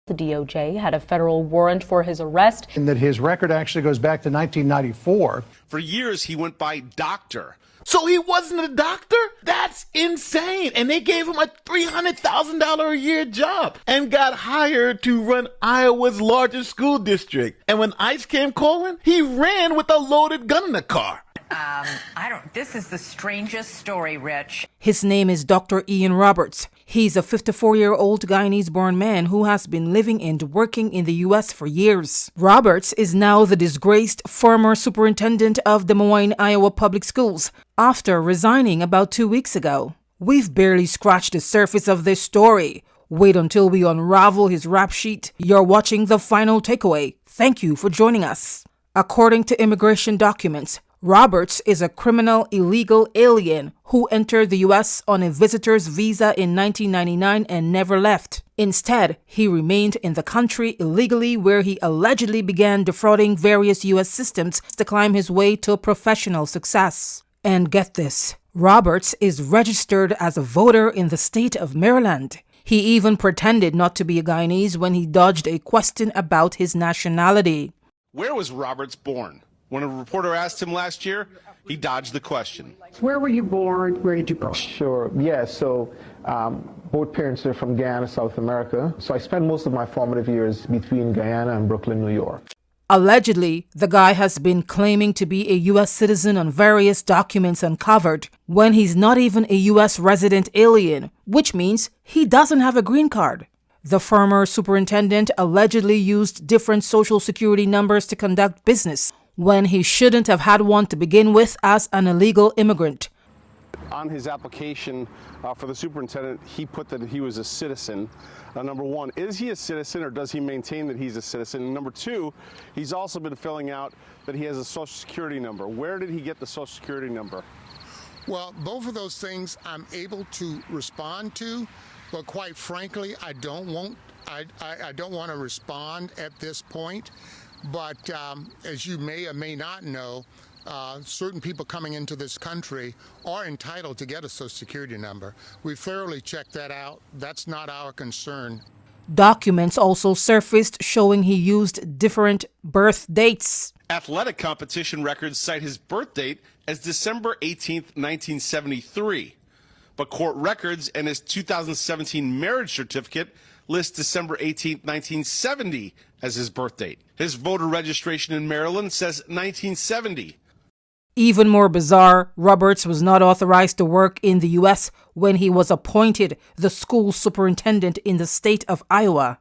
The DOJ had a federal warrant for his arrest. And that his record actually goes back to 1994. For years, he went by doctor. So he wasn't a doctor? That's insane. And they gave him a $300,000 a year job and got hired to run Iowa's largest school district. And when ICE came calling, he ran with a loaded gun in the car. This is the strangest story, Rich. His name is Dr. Ian Roberts. He's a 54-year-old Guyanese-born man who has been living and working in the U.S. for years. Roberts is now the disgraced former superintendent of Des Moines, Iowa public schools, after resigning about 2 weeks ago. We've barely scratched the surface of this story. Wait until we unravel his rap sheet. You're watching The Final Takeaway. Thank you for joining us. According to immigration documents, Roberts is a criminal illegal alien who entered the U.S. on a visitor's visa in 1999 and never left. Instead, he remained in the country illegally, where he allegedly began defrauding various U.S. systems to climb his way to professional success. And get this, Roberts is registered as a voter in the state of Maryland. He even pretended not to be a Guyanese when he dodged a question about his nationality. Where was Roberts born? When a reporter asked him last year, he dodged the question. Where were you born? Where did you grow up? Sure. Yeah, so both parents are from Guyana, South America. So I spent most of my formative years between Guyana and Brooklyn, New York. Allegedly, the guy has been claiming to be a U.S. citizen on various documents uncovered when he's not even a U.S. resident alien, which means he doesn't have a green card. The former superintendent allegedly used different social security numbers to conduct business, when he shouldn't have had one to begin with as an illegal immigrant. On his application for the superintendent, he put that he was a citizen. Number one, is he a citizen or does he maintain that he's a citizen? And number two, he's also been filling out that he has a social security number. Where did he get the social security number? Well, both of those things I'm able to respond to, but quite frankly, I don't want to respond at this point. But as you may or may not know, certain people coming into this country are entitled to get a Social Security number. We've thoroughly checked that out. That's not our concern. Documents also surfaced showing he used different birth dates. Athletic competition records cite his birth date as December 18th, 1973. But court records and his 2017 marriage certificate list December 18, 1970 as his birth date. His voter registration in Maryland says 1970. Even more bizarre, Roberts was not authorized to work in the U.S. when he was appointed the school superintendent in the state of Iowa.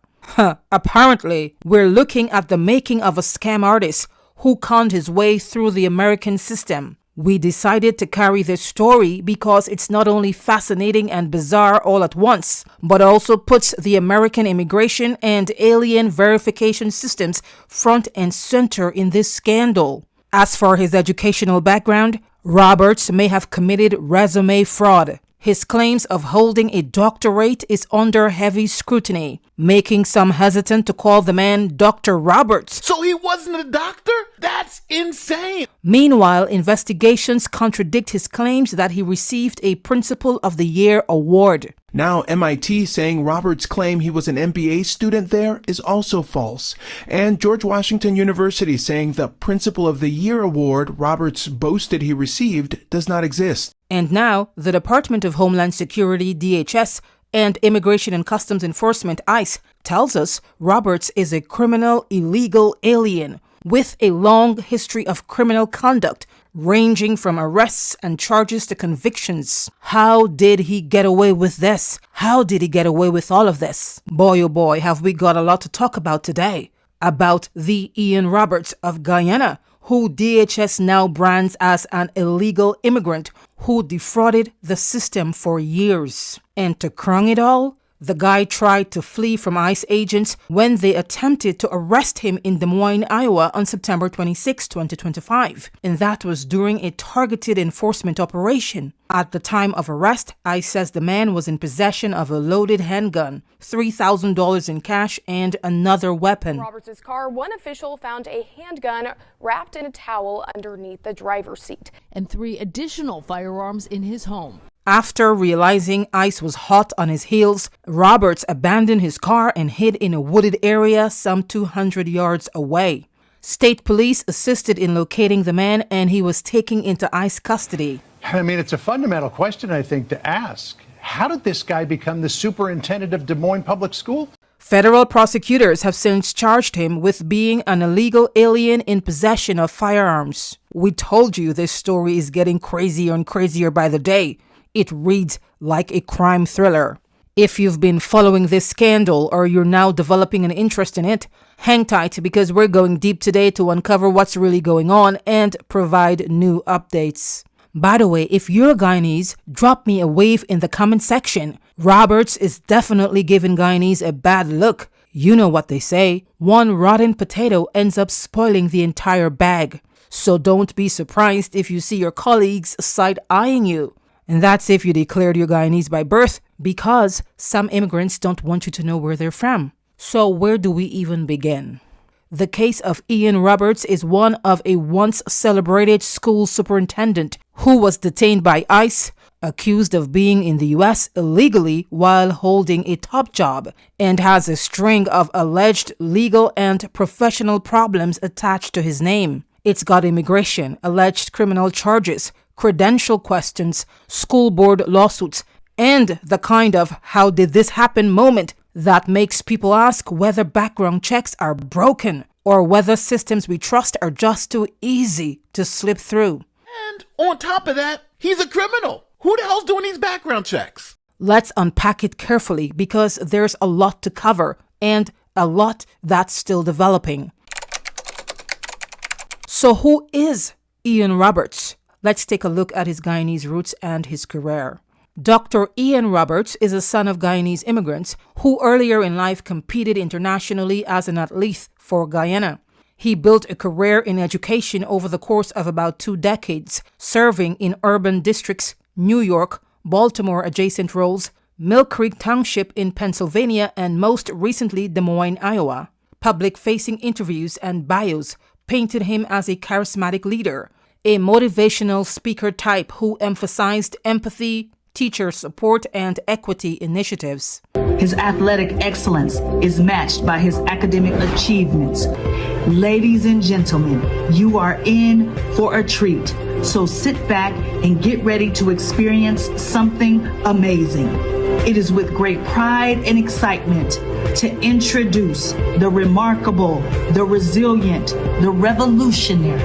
Apparently, we're looking at the making of a scam artist who conned his way through the American system. We decided to carry this story because it's not only fascinating and bizarre all at once, but also puts the American immigration and alien verification systems front and center in this scandal. As for his educational background, Roberts may have committed resume fraud. His claims of holding a doctorate is under heavy scrutiny, making some hesitant to call the man Dr. Roberts. So he wasn't a doctor? That's insane. Meanwhile, investigations contradict his claims that he received a Principal of the Year award. Now, MIT saying Roberts' claim he was an MBA student there is also false. And George Washington University saying the Principal of the Year award Roberts boasted he received does not exist. And now, the Department of Homeland Security, DHS, and Immigration and Customs Enforcement, ICE, tells us Roberts is a criminal illegal alien with a long history of criminal conduct, ranging from arrests and charges to convictions. How did he get away with this? How did he get away with all of this? Boy, oh boy, have we got a lot to talk about today. About the Ian Roberts of Guyana, who DHS now brands as an illegal immigrant who defrauded the system for years. And to crown it all, the guy tried to flee from ICE agents when they attempted to arrest him in Des Moines, Iowa on September 26, 2025. And that was during a targeted enforcement operation. At the time of arrest, ICE says the man was in possession of a loaded handgun, $3,000 in cash, and another weapon. In Roberts' car, one official found a handgun wrapped in a towel underneath the driver's seat. And 3 additional firearms in his home. After realizing ICE was hot on his heels, Roberts abandoned his car and hid in a wooded area some 200 yards away. State police assisted in locating the man, and he was taken into ICE custody. I mean, it's a fundamental question, I think, to ask. How did this guy become the superintendent of Des Moines Public School? Federal prosecutors have since charged him with being an illegal alien in possession of firearms. We told you this story is getting crazier and crazier by the day. It reads like a crime thriller. If you've been following this scandal or you're now developing an interest in it, hang tight because we're going deep today to uncover what's really going on and provide new updates. By the way, if you're Guyanese, drop me a wave in the comment section. Roberts is definitely giving Guyanese a bad look. You know what they say, one rotten potato ends up spoiling the entire bag. So don't be surprised if you see your colleagues side-eyeing you. And that's if you declared you're Guyanese by birth, because some immigrants don't want you to know where they're from. So where do we even begin? The case of Ian Roberts is one of a once celebrated school superintendent who was detained by ICE, accused of being in the U.S. illegally while holding a top job, and has a string of alleged legal and professional problems attached to his name. It's got immigration, alleged criminal charges, credential questions, school board lawsuits, and the kind of "how did this happen" moment that makes people ask whether background checks are broken or whether systems we trust are just too easy to slip through. And on top of that, he's a criminal. Who the hell's doing these background checks? Let's unpack it carefully because there's a lot to cover and a lot that's still developing. So who is Ian Roberts? Let's take a look at his Guyanese roots and his career. Dr. Ian Roberts is a son of Guyanese immigrants who earlier in life competed internationally as an athlete for Guyana. He built a career in education over the course of about 2 decades, serving in urban districts, New York, Baltimore adjacent roles, Mill Creek Township in Pennsylvania, and most recently Des Moines, Iowa. Public-facing interviews and bios painted him as a charismatic leader, a motivational speaker type who emphasized empathy, teacher support, and equity initiatives. His athletic excellence is matched by his academic achievements. Ladies and gentlemen, you are in for a treat. So sit back and get ready to experience something amazing. It is with great pride and excitement to introduce the remarkable, the resilient, the revolutionary,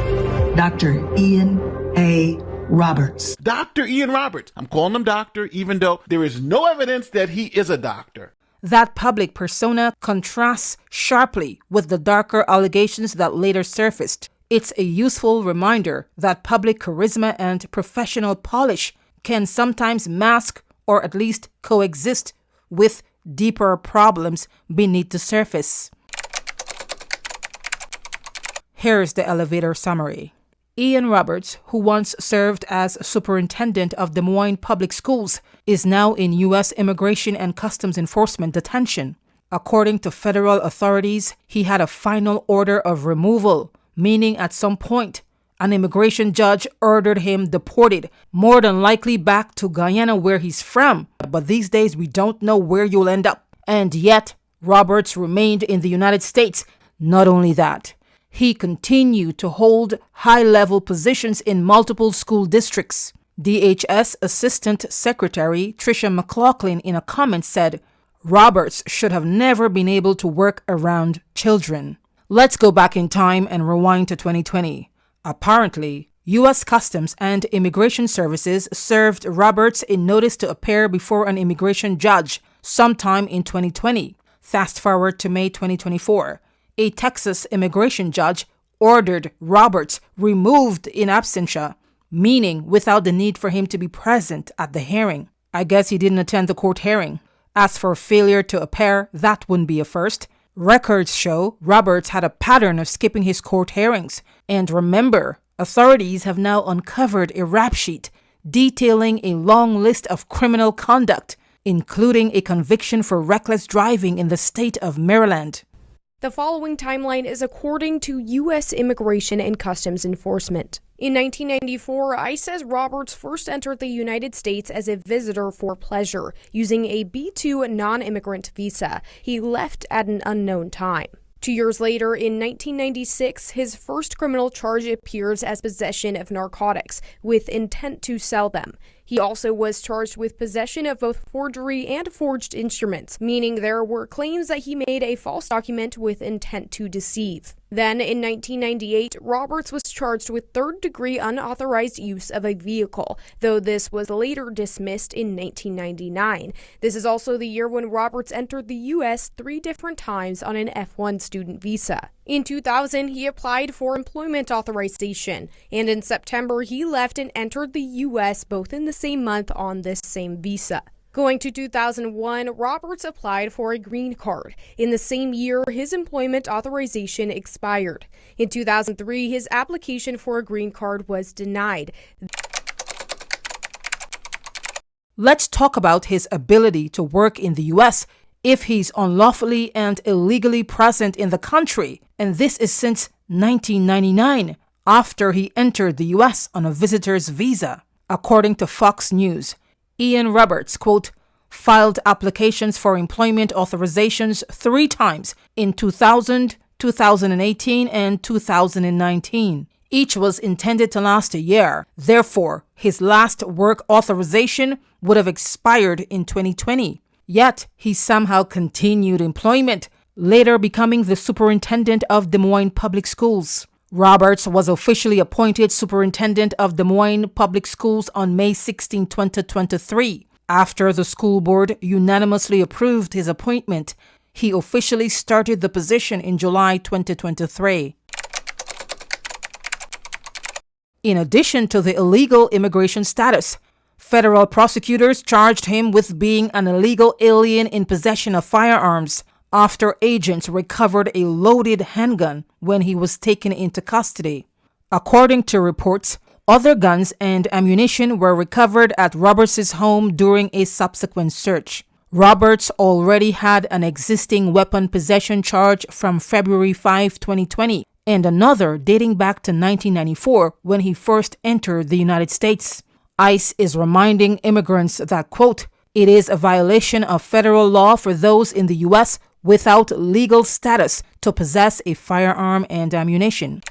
Dr. Ian A. Roberts. Dr. Ian Roberts. I'm calling him doctor, even though there is no evidence that he is a doctor. That public persona contrasts sharply with the darker allegations that later surfaced. It's a useful reminder that public charisma and professional polish can sometimes mask or at least coexist with deeper problems beneath the surface. Here's the elevator summary. Ian Roberts, who once served as superintendent of Des Moines Public Schools, is now in U.S. Immigration and Customs Enforcement detention. According to federal authorities, he had a final order of removal, meaning at some point, an immigration judge ordered him deported, more than likely back to Guyana where he's from. But these days, we don't know where you'll end up. And yet, Roberts remained in the United States. Not only that, he continued to hold high-level positions in multiple school districts. DHS Assistant Secretary Tricia McLaughlin in a comment said, Roberts should have never been able to work around children. Let's go back in time and rewind to 2020. Apparently, U.S. Customs and Immigration Services served Roberts a notice to appear before an immigration judge sometime in 2020. Fast forward to May 2024. A Texas immigration judge ordered Roberts removed in absentia, meaning without the need for him to be present at the hearing. I guess he didn't attend the court hearing. As for failure to appear, that wouldn't be a first. Records show Roberts had a pattern of skipping his court hearings. And remember, authorities have now uncovered a rap sheet detailing a long list of criminal conduct, including a conviction for reckless driving in the state of Maryland. The following timeline is according to U.S. Immigration and Customs Enforcement. In 1994, ICE says Roberts first entered the United States as a visitor for pleasure, using a B-2 non-immigrant visa. He left at an unknown time. 2 years later, in 1996, his first criminal charge appears as possession of narcotics with intent to sell them. He also was charged with possession of both forgery and forged instruments, meaning there were claims that he made a false document with intent to deceive. Then, in 1998, Roberts was charged with third-degree unauthorized use of a vehicle, though this was later dismissed in 1999. This is also the year when Roberts entered the U.S. 3 different times on an F-1 student visa. In 2000, he applied for employment authorization, and in September, he left and entered the U.S. both in the same month on this same visa. Going to 2001, Roberts applied for a green card. In the same year, his employment authorization expired. In 2003, his application for a green card was denied. Let's talk about his ability to work in the U.S. if he's unlawfully and illegally present in the country, and this is since 1999, after he entered the U.S. on a visitor's visa. According to Fox News, Ian Roberts, quote, filed applications for employment authorizations 3 times in 2000, 2018, and 2019. Each was intended to last a year. Therefore, his last work authorization would have expired in 2020. Yet, he somehow continued employment, later becoming the superintendent of Des Moines Public Schools. Roberts was officially appointed superintendent of Des Moines Public Schools on May 16, 2023. After the school board unanimously approved his appointment, he officially started the position in July 2023. In addition to the illegal immigration status, federal prosecutors charged him with being an illegal alien in possession of firearms after agents recovered a loaded handgun when he was taken into custody. According to reports, other guns and ammunition were recovered at Roberts' home during a subsequent search. Roberts already had an existing weapon possession charge from February 5, 2020, and another dating back to 1994 when he first entered the United States. ICE is reminding immigrants that, quote, it is a violation of federal law for those in the U.S. without legal status to possess a firearm and ammunition.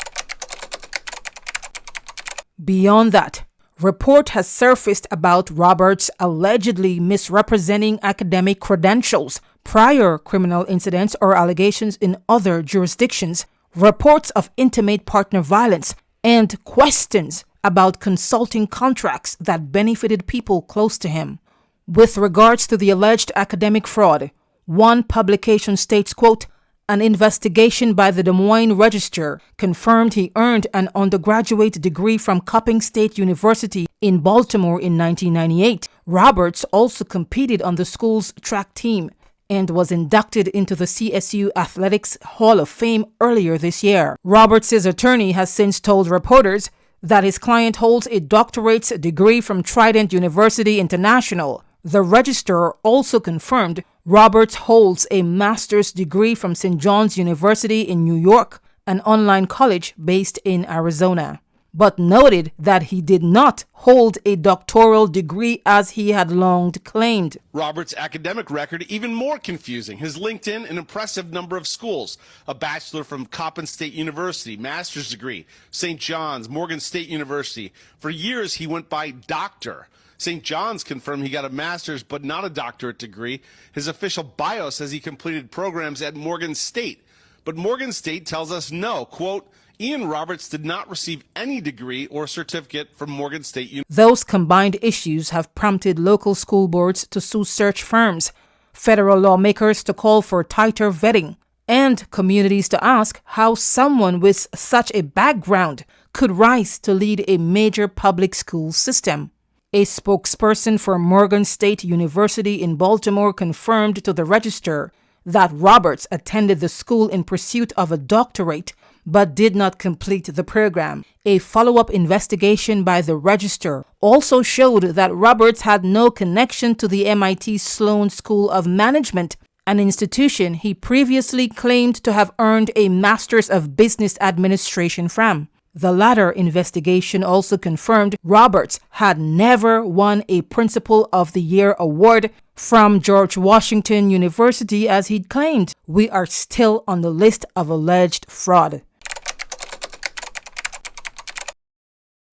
Beyond that, report has surfaced about Roberts allegedly misrepresenting academic credentials, prior criminal incidents or allegations in other jurisdictions, reports of intimate partner violence, and questions about consulting contracts that benefited people close to him. With regards to the alleged academic fraud, one publication states, quote, an investigation by the Des Moines Register confirmed he earned an undergraduate degree from Coppin State University in Baltimore in 1998. Roberts also competed on the school's track team and was inducted into the CSU Athletics Hall of Fame earlier this year. Roberts' attorney has since told reporters that his client holds a doctorate's degree from Trident University International. The Register also confirmed Roberts holds a master's degree from St. John's University in New York, an online college based in Arizona, but noted that he did not hold a doctoral degree as he had long claimed. Roberts' academic record even more confusing. His LinkedIn, an impressive number of schools, a bachelor from Coppin State University, master's degree, St. John's, Morgan State University. For years, he went by doctor. St. John's confirmed he got a master's but not a doctorate degree. His official bio says he completed programs at Morgan State. But Morgan State tells us no. Quote, Ian Roberts did not receive any degree or certificate from Morgan State University. Those combined issues have prompted local school boards to sue search firms, federal lawmakers to call for tighter vetting, and communities to ask how someone with such a background could rise to lead a major public school system. A spokesperson for Morgan State University in Baltimore confirmed to the Register that Roberts attended the school in pursuit of a doctorate but did not complete the program. A follow-up investigation by the Register also showed that Roberts had no connection to the MIT Sloan School of Management an institution he previously claimed to have earned a Master's of Business Administration from. The latter investigation also confirmed Roberts had never won a Principal of the Year award from George Washington University as he'd claimed. We are still on the list of alleged fraud.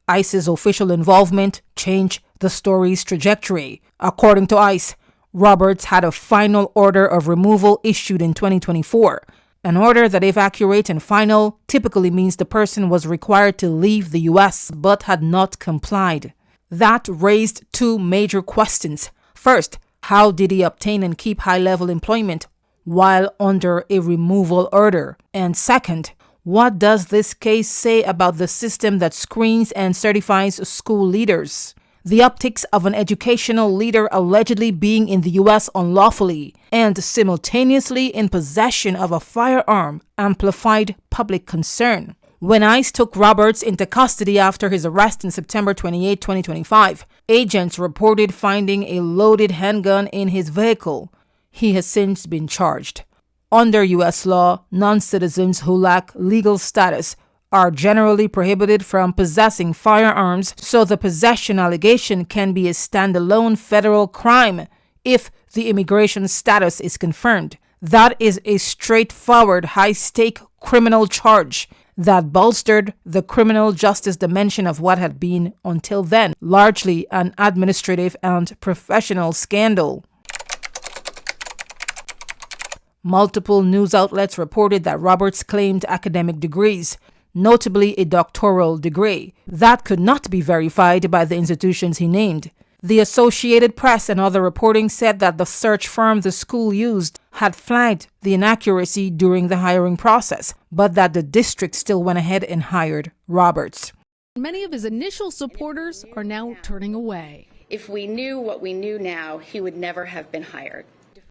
ICE's official involvement changed the story's trajectory. According to ICE, Roberts had a final order of removal issued in 2024. An order that, if accurate and final, typically means the person was required to leave the U.S. but had not complied. That raised two major questions. First, how did he obtain and keep high-level employment while under a removal order? And second, what does this case say about the system that screens and certifies school leaders? The optics of an educational leader allegedly being in the U.S. unlawfully and simultaneously in possession of a firearm amplified public concern. When ICE took Roberts into custody after his arrest in September 28, 2025, agents reported finding a loaded handgun in his vehicle. He has since been charged. Under U.S. law, non-citizens who lack legal status are generally prohibited from possessing firearms, so the possession allegation can be a standalone federal crime if the immigration status is confirmed. That is a straightforward, high-stake criminal charge that bolstered the criminal justice dimension of what had been, until then, largely an administrative and professional scandal. Multiple news outlets reported that Roberts claimed academic degrees, notably a doctoral degree, that could not be verified by the institutions he named. The Associated Press and other reporting said that the search firm the school used had flagged the inaccuracy during the hiring process, but that the district still went ahead and hired Roberts. Many of his initial supporters are now turning away. If we knew what we knew now, he would never have been hired.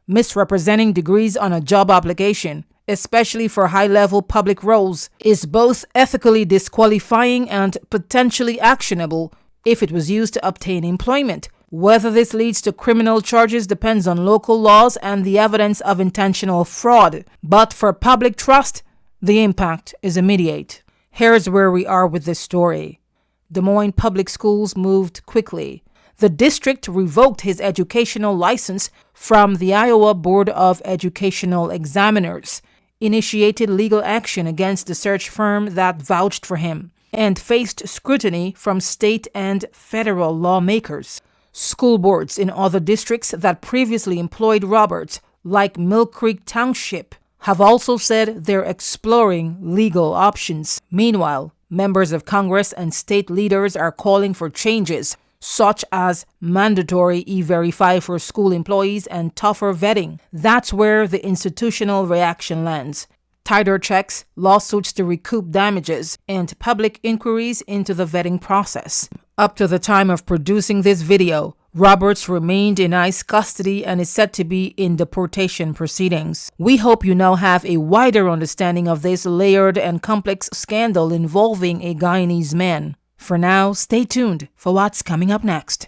Misrepresenting degrees on a job application, especially for high-level public roles, is both ethically disqualifying and potentially actionable if it was used to obtain employment. Whether this leads to criminal charges depends on local laws and the evidence of intentional fraud. But for public trust, the impact is immediate. Here's where we are with this story. Des Moines Public Schools moved quickly. The district revoked his educational license from the Iowa Board of Educational Examiners, initiated legal action against the search firm that vouched for him, and faced scrutiny from state and federal lawmakers. School boards in other districts that previously employed Roberts, like Mill Creek Township, have also said they're exploring legal options. Meanwhile, members of Congress and state leaders are calling for changes, such as mandatory E-Verify for school employees and tougher vetting. That's where the institutional reaction lands. Tighter checks, lawsuits to recoup damages, and public inquiries into the vetting process. Up to the time of producing this video, Roberts remained in ICE custody and is said to be in deportation proceedings. We hope you now have a wider understanding of this layered and complex scandal involving a Guyanese man. For now, stay tuned for what's coming up next.